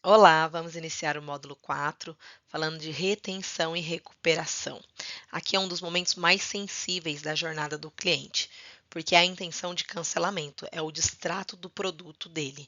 Olá, vamos iniciar o módulo 4, falando de retenção e recuperação. Aqui é um dos momentos mais sensíveis da jornada do cliente, porque é a intenção de cancelamento, é o distrato do produto dele.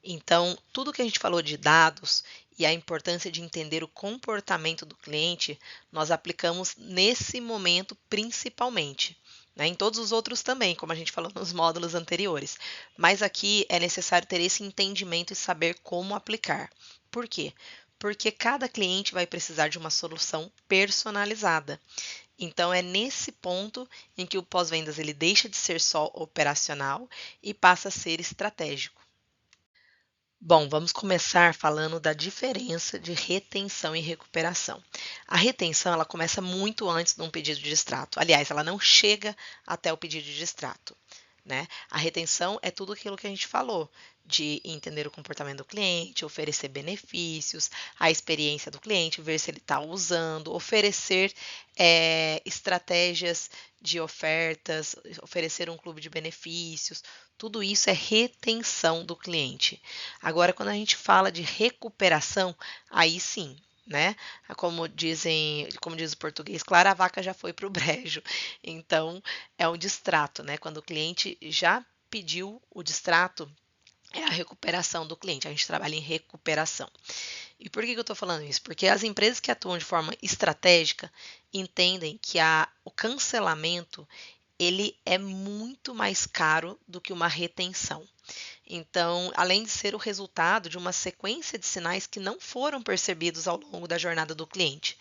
Então, tudo que a gente falou de dados e a importância de entender o comportamento do cliente, nós aplicamos nesse momento principalmente. Né, em todos os outros também, como a gente falou nos módulos anteriores. Mas aqui é necessário ter esse entendimento e saber como aplicar. Por quê? Porque cada cliente vai precisar de uma solução personalizada. Então é nesse ponto em que o pós-vendas ele deixa de ser só operacional e passa a ser estratégico. Bom, vamos começar falando da diferença de retenção e recuperação. A retenção ela começa muito antes de um pedido de extrato. Aliás, ela não chega até o pedido de extrato. Né? A retenção é tudo aquilo que a gente falou, de entender o comportamento do cliente, oferecer benefícios, a experiência do cliente, ver se ele está usando, oferecer estratégias de ofertas, oferecer um clube de benefícios, tudo isso é retenção do cliente. Agora, quando a gente fala de recuperação, aí sim, né? Como diz o português, claro, a vaca já foi para o brejo. Então, é um distrato, né? Quando o cliente já pediu o distrato, é a recuperação do cliente. A gente trabalha em recuperação. E por que eu estou falando isso? Porque as empresas que atuam de forma estratégica entendem que o cancelamento ele é muito mais caro do que uma retenção. Então, além de ser o resultado de uma sequência de sinais que não foram percebidos ao longo da jornada do cliente.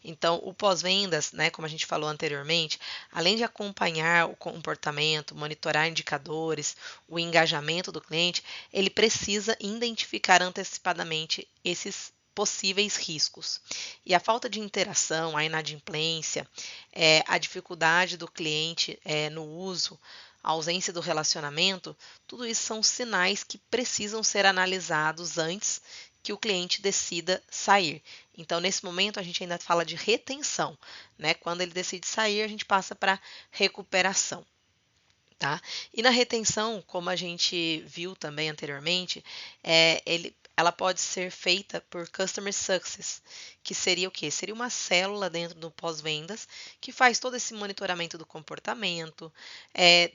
Então, o pós-vendas, né, como a gente falou anteriormente, além de acompanhar o comportamento, monitorar indicadores, o engajamento do cliente, ele precisa identificar antecipadamente esses possíveis riscos. E a falta de interação, a inadimplência, a dificuldade do cliente no uso, a ausência do relacionamento, tudo isso são sinais que precisam ser analisados antes que o cliente decida sair. Então, nesse momento, a gente ainda fala de retenção, né? Quando ele decide sair, a gente passa para recuperação. Tá? E na retenção, como a gente viu também anteriormente, ela pode ser feita por Customer Success, que seria o quê? Seria uma célula dentro do pós-vendas que faz todo esse monitoramento do comportamento,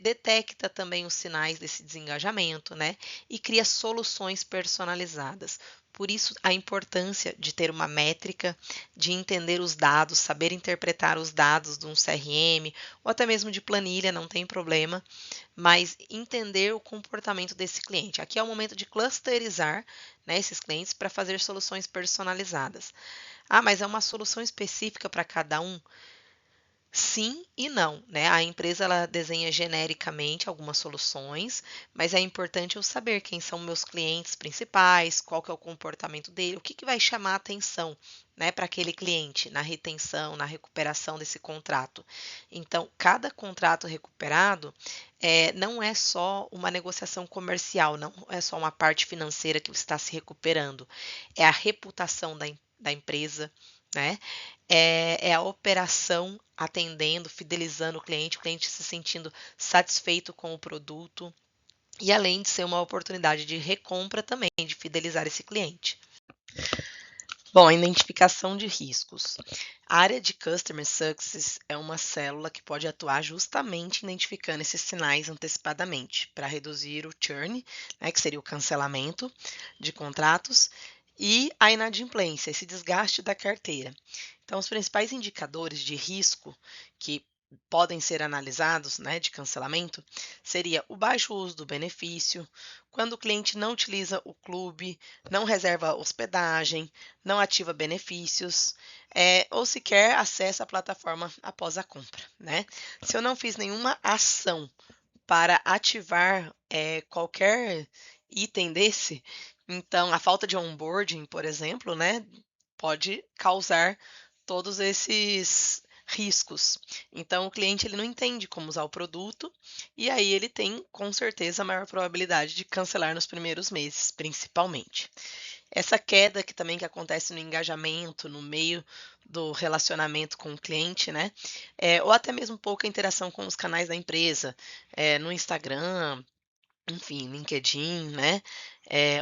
detecta também os sinais desse desengajamento, né? E cria soluções personalizadas. Por isso, a importância de ter uma métrica, de entender os dados, saber interpretar os dados de um CRM ou até mesmo de planilha, não tem problema, mas entender o comportamento desse cliente. Aqui é o momento de clusterizar, né, esses clientes para fazer soluções personalizadas. Ah, mas é uma solução específica para cada um? Sim e não, né? A empresa ela desenha genericamente algumas soluções, mas é importante eu saber quem são meus clientes principais, qual que é o comportamento dele, o que que vai chamar a atenção, né, para aquele cliente na retenção, na recuperação desse contrato. Então, cada contrato recuperado não é só uma negociação comercial, não é só uma parte financeira que está se recuperando, é a reputação da empresa, né? É a operação atendendo, fidelizando o cliente se sentindo satisfeito com o produto e além de ser uma oportunidade de recompra também, de fidelizar esse cliente. Bom, a identificação de riscos. A área de Customer Success é uma célula que pode atuar justamente identificando esses sinais antecipadamente para reduzir o churn, né, que seria o cancelamento de contratos, e a inadimplência, esse desgaste da carteira. Então, os principais indicadores de risco que podem ser analisados, né, de cancelamento, seria o baixo uso do benefício, quando o cliente não utiliza o clube, não reserva hospedagem, não ativa benefícios, ou sequer acessa a plataforma após a compra, né? Se eu não fiz nenhuma ação para ativar qualquer item desse, então a falta de onboarding, por exemplo, né, pode causar todos esses riscos. Então o cliente ele não entende como usar o produto e aí ele tem com certeza a maior probabilidade de cancelar nos primeiros meses, principalmente. Essa queda que acontece no engajamento, no meio do relacionamento com o cliente, né? Ou até mesmo pouca interação com os canais da empresa, no Instagram, enfim, LinkedIn, né?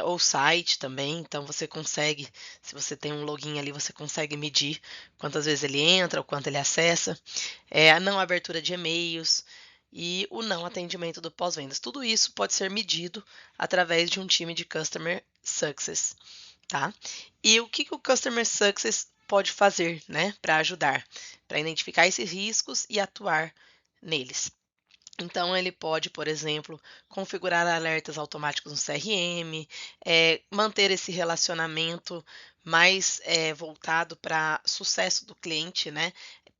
Ou site também. Então você consegue, se você tem um login ali, você consegue medir quantas vezes ele entra, o quanto ele acessa, a não abertura de e-mails e o não atendimento do pós-vendas. Tudo isso pode ser medido através de um time de Customer Success, tá? E o que o Customer Success pode fazer, né, para ajudar, para identificar esses riscos e atuar neles? Então, ele pode, por exemplo, configurar alertas automáticos no CRM, manter esse relacionamento mais voltado para sucesso do cliente, né?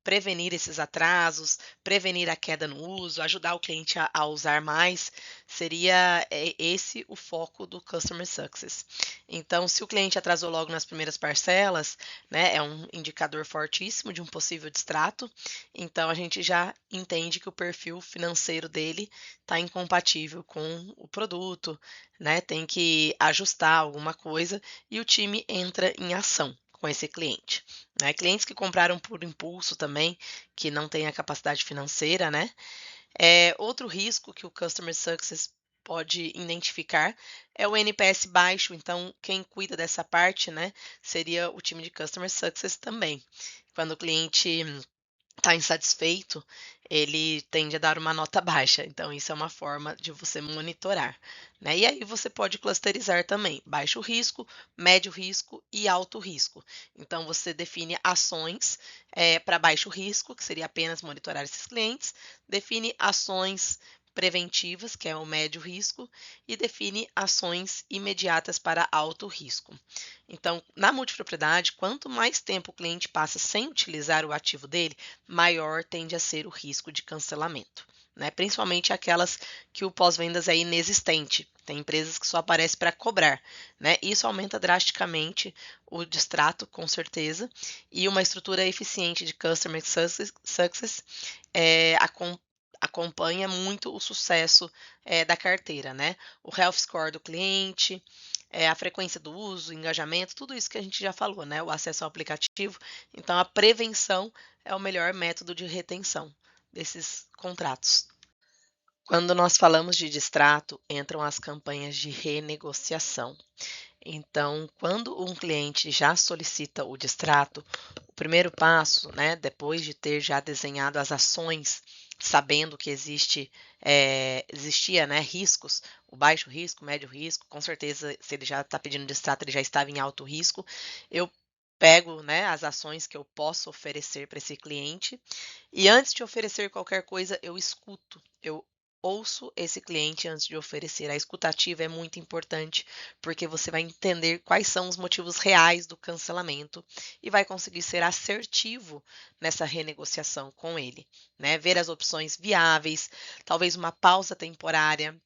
Prevenir esses atrasos, prevenir a queda no uso, ajudar o cliente a usar mais, seria esse o foco do Customer Success. Então, se o cliente atrasou logo nas primeiras parcelas, né, é um indicador fortíssimo de um possível distrato, então a gente já entende que o perfil financeiro dele está incompatível com o produto, né, tem que ajustar alguma coisa e o time entra em ação com esse cliente. Né? Clientes que compraram por impulso também, que não têm a capacidade financeira, né? Outro risco que o Customer Success pode identificar é o NPS baixo, então quem cuida dessa parte, né, seria o time de Customer Success também. Quando o cliente está insatisfeito, ele tende a dar uma nota baixa. Então, isso é uma forma de você monitorar, né? E aí você pode clusterizar também, baixo risco, médio risco e alto risco. Então, você define ações para baixo risco, que seria apenas monitorar esses clientes, define ações preventivas, que é o médio risco, e define ações imediatas para alto risco. Então, na multipropriedade, quanto mais tempo o cliente passa sem utilizar o ativo dele, maior tende a ser o risco de cancelamento, né? Principalmente aquelas que o pós-vendas é inexistente. Tem empresas que só aparecem para cobrar, né? Isso aumenta drasticamente o distrato, com certeza, e uma estrutura eficiente de Customer Success acompanha muito o sucesso da carteira, né? O health score do cliente, a frequência do uso, engajamento, tudo isso que a gente já falou, né? O acesso ao aplicativo. Então, a prevenção é o melhor método de retenção desses contratos. Quando nós falamos de distrato, entram as campanhas de renegociação. Então, quando um cliente já solicita o distrato, o primeiro passo, né, depois de ter já desenhado as ações, sabendo que existia, né, riscos, o baixo risco, médio risco, com certeza, se ele já está pedindo distrato, ele já estava em alto risco, eu pego, né, as ações que eu posso oferecer para esse cliente e antes de oferecer qualquer coisa, eu escuto, eu ouço esse cliente antes de oferecer. A escutativa é muito importante, porque você vai entender quais são os motivos reais do cancelamento e vai conseguir ser assertivo nessa renegociação com ele, né? Ver as opções viáveis, talvez uma pausa temporária,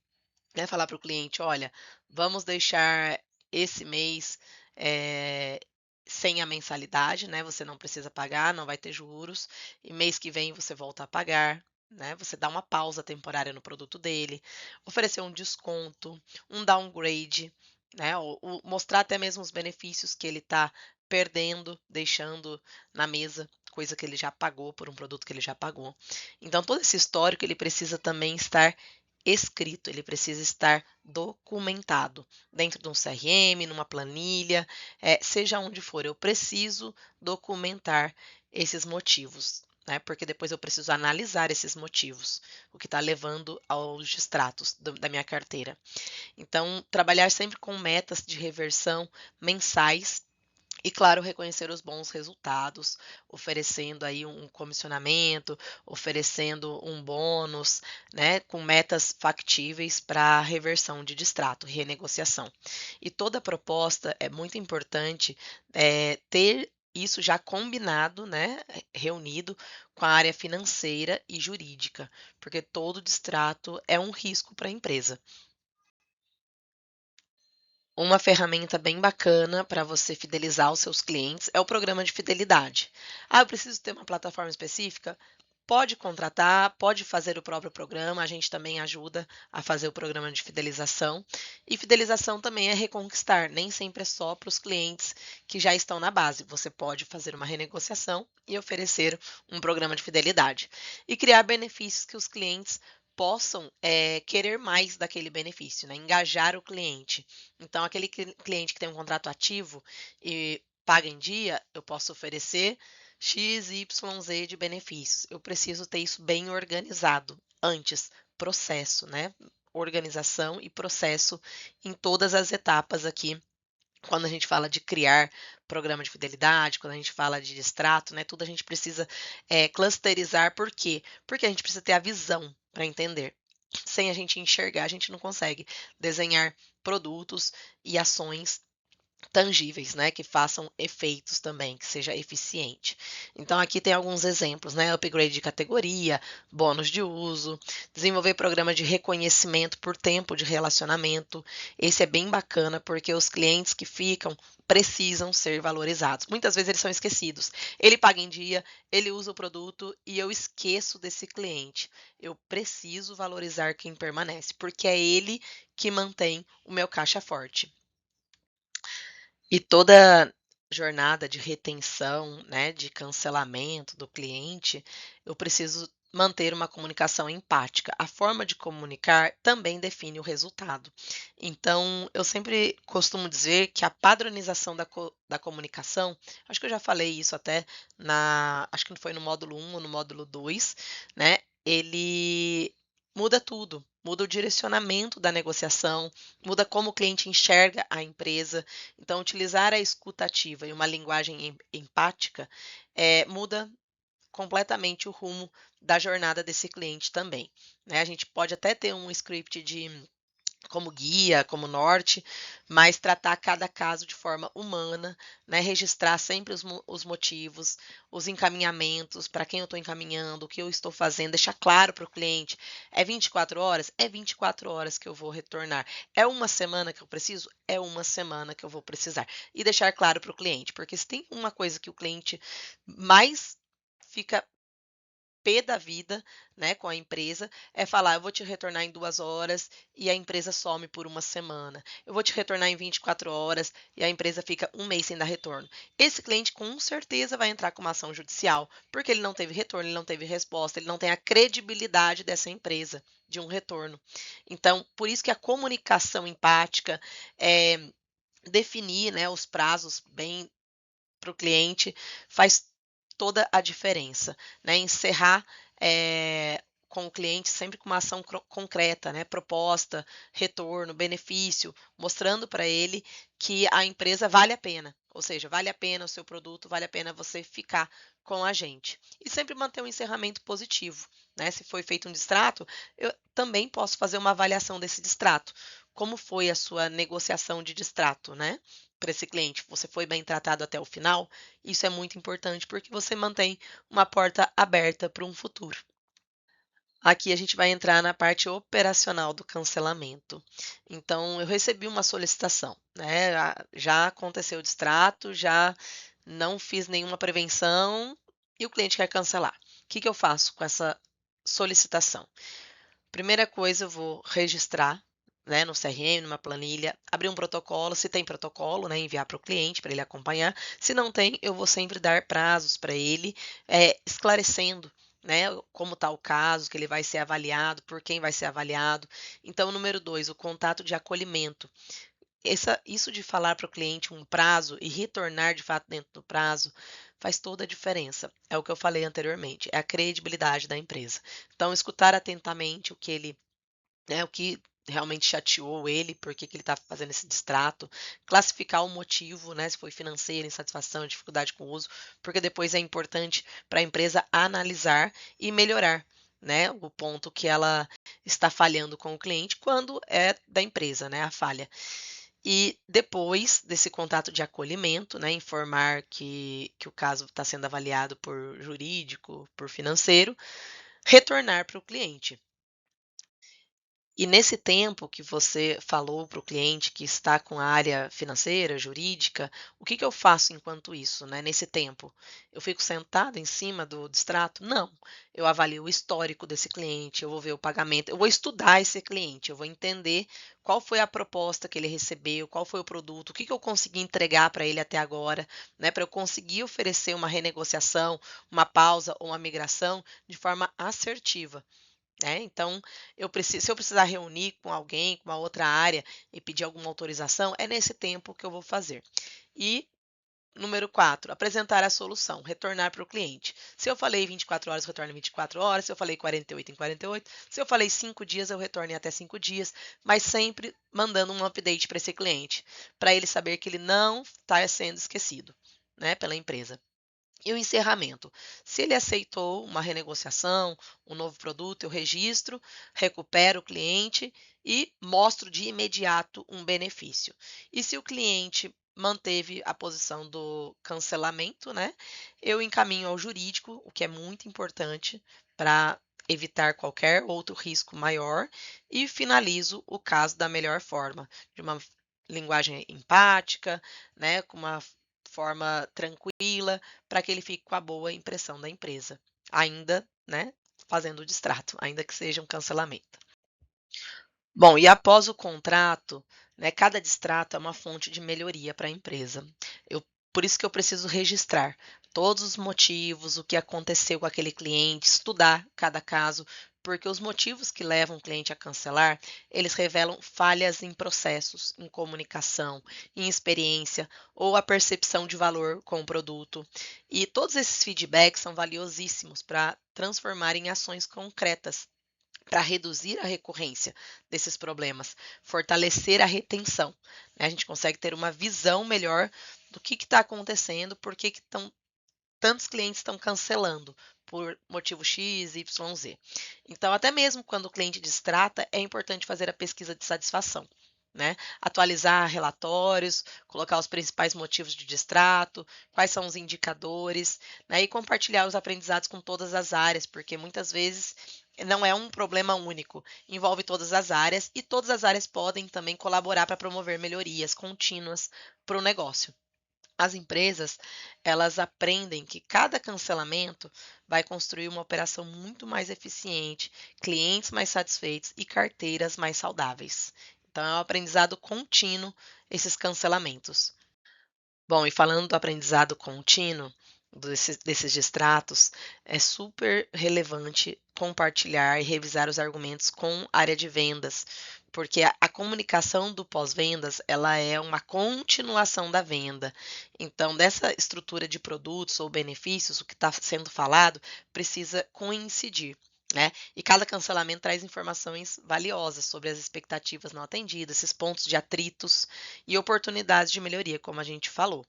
né? Falar para o cliente, olha, vamos deixar esse mês eh, sem a mensalidade, né? Você não precisa pagar, não vai ter juros, e mês que vem você volta a pagar. Né, você dá uma pausa temporária no produto dele, oferecer um desconto, um downgrade, né, ou mostrar até mesmo os benefícios que ele está perdendo, deixando na mesa, coisa que ele já pagou por um produto que ele já pagou. Então, todo esse histórico ele precisa também estar escrito, ele precisa estar documentado dentro de um CRM, numa planilha, seja onde for. Eu preciso documentar esses motivos, né? Porque depois eu preciso analisar esses motivos, o que está levando aos distratos da minha carteira. Então, trabalhar sempre com metas de reversão mensais e, claro, reconhecer os bons resultados, oferecendo aí um comissionamento, oferecendo um bônus, né, com metas factíveis para reversão de distrato, renegociação. E toda proposta é muito importante ter isso já combinado, né, reunido com a área financeira e jurídica, porque todo distrato é um risco para a empresa. Uma ferramenta bem bacana para você fidelizar os seus clientes é o programa de fidelidade. Ah, eu preciso ter uma plataforma específica? Pode contratar, pode fazer o próprio programa, a gente também ajuda a fazer o programa de fidelização. E fidelização também é reconquistar, nem sempre é só para os clientes que já estão na base. Você pode fazer uma renegociação e oferecer um programa de fidelidade. E criar benefícios que os clientes possam querer mais daquele benefício, né? Engajar o cliente. Então, aquele cliente que tem um contrato ativo e paga em dia, eu posso oferecer X, Y, Z de benefícios. Eu preciso ter isso bem organizado antes, processo, né? Organização e processo em todas as etapas aqui quando a gente fala de criar programa de fidelidade, quando a gente fala de extrato, né, tudo a gente precisa clusterizar. Por quê? Porque a gente precisa ter a visão para entender. Sem a gente enxergar, a gente não consegue desenhar produtos e ações tangíveis, né, que façam efeitos também, que seja eficiente. Então aqui tem alguns exemplos, né, upgrade de categoria, bônus de uso, desenvolver programa de reconhecimento por tempo de relacionamento. Esse é bem bacana porque os clientes que ficam precisam ser valorizados. Muitas vezes eles são esquecidos. Ele paga em dia, ele usa o produto e eu esqueço desse cliente. Eu preciso valorizar quem permanece, porque é ele que mantém o meu caixa forte. E toda jornada de retenção, né, de cancelamento do cliente, eu preciso manter uma comunicação empática. A forma de comunicar também define o resultado. Então, eu sempre costumo dizer que a padronização da comunicação, acho que eu já falei isso até acho que foi no módulo 1 ou no módulo 2, né? Ele muda tudo, muda o direcionamento da negociação, muda como o cliente enxerga a empresa. Então, utilizar a escuta ativa e uma linguagem empática muda completamente o rumo da jornada desse cliente também, né? A gente pode até ter um script como guia, como norte, mas tratar cada caso de forma humana, né? Registrar sempre os motivos, os encaminhamentos, para quem eu estou encaminhando, o que eu estou fazendo, deixar claro para o cliente. É 24 horas? É 24 horas que eu vou retornar. É uma semana que eu preciso? É uma semana que eu vou precisar. E deixar claro para o cliente, porque se tem uma coisa que o cliente mais fica pé da vida, né, com a empresa, é falar, eu vou te retornar em 2 horas e a empresa some por uma semana. Eu vou te retornar em 24 horas e a empresa fica um mês sem dar retorno. Esse cliente com certeza vai entrar com uma ação judicial, porque ele não teve retorno, ele não teve resposta, ele não tem a credibilidade dessa empresa de um retorno. Então, por isso que a comunicação empática, definir, né, os prazos bem para o cliente faz toda a diferença, né? Encerrar com o cliente sempre com uma ação concreta, né? Proposta, retorno, benefício, mostrando para ele que a empresa vale a pena, ou seja, vale a pena o seu produto, vale a pena você ficar com a gente. E sempre manter um encerramento positivo, né? Se foi feito um distrato, eu também posso fazer uma avaliação desse distrato. Como foi a sua negociação de distrato, né? Para esse cliente, você foi bem tratado até o final, isso é muito importante porque você mantém uma porta aberta para um futuro. Aqui a gente vai entrar na parte operacional do cancelamento. Então, eu recebi uma solicitação, né? Já aconteceu o distrato, já não fiz nenhuma prevenção e o cliente quer cancelar. O que eu faço com essa solicitação? Primeira coisa, eu vou registrar, né, no CRM, numa planilha, abrir um protocolo, se tem protocolo, né, enviar para o cliente para ele acompanhar. Se não tem, eu vou sempre dar prazos para ele, esclarecendo, né, como está o caso, que ele vai ser avaliado, por quem vai ser avaliado. Então, número 2, o contato de acolhimento. Isso de falar para o cliente um prazo e retornar de fato dentro do prazo faz toda a diferença. É o que eu falei anteriormente, é a credibilidade da empresa. Então, escutar atentamente o que ele, né, o que realmente chateou ele, por que ele está fazendo esse distrato, classificar o motivo, né, se foi financeira, insatisfação, dificuldade com o uso, porque depois é importante para a empresa analisar e melhorar, né, o ponto que ela está falhando com o cliente quando é da empresa, né, a falha. E depois desse contato de acolhimento, né, informar que o caso está sendo avaliado por jurídico, por financeiro, retornar para o cliente. E nesse tempo que você falou para o cliente que está com a área financeira, jurídica, o que eu faço enquanto isso, né? Nesse tempo, eu fico sentada em cima do distrato? Não. Eu avalio o histórico desse cliente, eu vou ver o pagamento, eu vou estudar esse cliente, eu vou entender qual foi a proposta que ele recebeu, qual foi o produto, o que eu consegui entregar para ele até agora, né? Para eu conseguir oferecer uma renegociação, uma pausa ou uma migração de forma assertiva. né? Então, se eu precisar reunir com alguém, com uma outra área e pedir alguma autorização, é nesse tempo que eu vou fazer. E número 4, apresentar a solução, retornar para o cliente. Se eu falei 24 horas, eu retorno em 24 horas. Se eu falei 48 em 48. Se eu falei 5 dias, eu retorno em até 5 dias. Mas sempre mandando um update para esse cliente, para ele saber que ele não está sendo esquecido, né, pela empresa. E o encerramento. Se ele aceitou uma renegociação, um novo produto, eu registro, recupero o cliente e mostro de imediato um benefício. E se o cliente manteve a posição do cancelamento, né, eu encaminho ao jurídico, o que é muito importante para evitar qualquer outro risco maior, e finalizo o caso da melhor forma, de uma linguagem empática, né, com uma forma tranquila, para que ele fique com a boa impressão da empresa, ainda, né, fazendo o distrato, ainda que seja um cancelamento. Bom, e após o contrato, né, cada distrato é uma fonte de melhoria para a empresa. Por isso que eu preciso registrar todos os motivos, o que aconteceu com aquele cliente, estudar cada caso, porque os motivos que levam o cliente a cancelar, eles revelam falhas em processos, em comunicação, em experiência ou a percepção de valor com o produto. E todos esses feedbacks são valiosíssimos para transformar em ações concretas para reduzir a recorrência desses problemas, fortalecer a retenção, né? A gente consegue ter uma visão melhor do que está acontecendo, por que tantos clientes estão cancelando por motivo X, Y, Z. Então, até mesmo quando o cliente distrata, é importante fazer a pesquisa de satisfação, né? Atualizar relatórios, colocar os principais motivos de distrato, quais são os indicadores, né? E compartilhar os aprendizados com todas as áreas, porque muitas vezes não é um problema único, envolve todas as áreas e todas as áreas podem também colaborar para promover melhorias contínuas para o negócio. As empresas, elas aprendem que cada cancelamento vai construir uma operação muito mais eficiente, clientes mais satisfeitos e carteiras mais saudáveis. Então, é um aprendizado contínuo esses cancelamentos. Bom, e falando do aprendizado contínuo, desses distratos, é super relevante compartilhar e revisar os argumentos com a área de vendas, porque a comunicação do pós-vendas, ela é uma continuação da venda. Então, dessa estrutura de produtos ou benefícios, o que está sendo falado precisa coincidir. Né? E cada cancelamento traz informações valiosas sobre as expectativas não atendidas, esses pontos de atritos e oportunidades de melhoria, como a gente falou.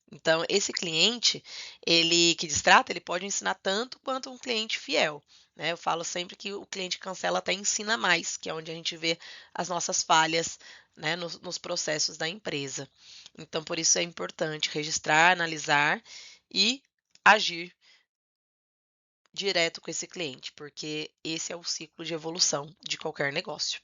Então, esse cliente, ele que distrata, ele pode ensinar tanto quanto um cliente fiel, né? Eu falo sempre que o cliente cancela até ensina mais, que é onde a gente vê as nossas falhas, né, nos processos da empresa. Então, por isso é importante registrar, analisar e agir direto com esse cliente, porque esse é o ciclo de evolução de qualquer negócio.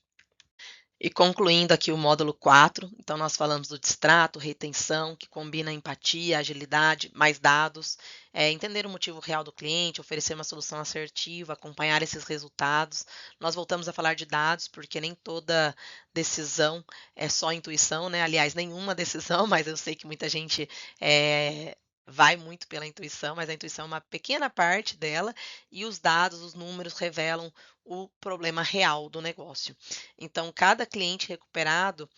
E concluindo aqui o módulo 4, então nós falamos do distrato, retenção, que combina empatia, agilidade, mais dados, entender o motivo real do cliente, oferecer uma solução assertiva, acompanhar esses resultados. Nós voltamos a falar de dados, porque nem toda decisão é só intuição, né? Aliás, nenhuma decisão, mas eu sei que muita gente vai muito pela intuição, mas a intuição é uma pequena parte dela, e os dados, os números revelam o problema real do negócio. Então, cada cliente recuperado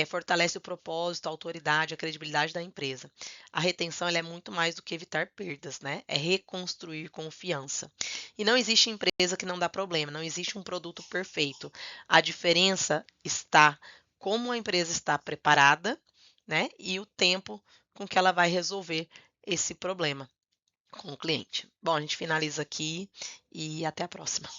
fortalece o propósito, a autoridade, a credibilidade da empresa. A retenção ela é muito mais do que evitar perdas, né? É reconstruir confiança. E não existe empresa que não dá problema, não existe um produto perfeito. A diferença está como a empresa está preparada, né? E o tempo com que ela vai resolver esse problema com o cliente. Bom, a gente finaliza aqui e até a próxima.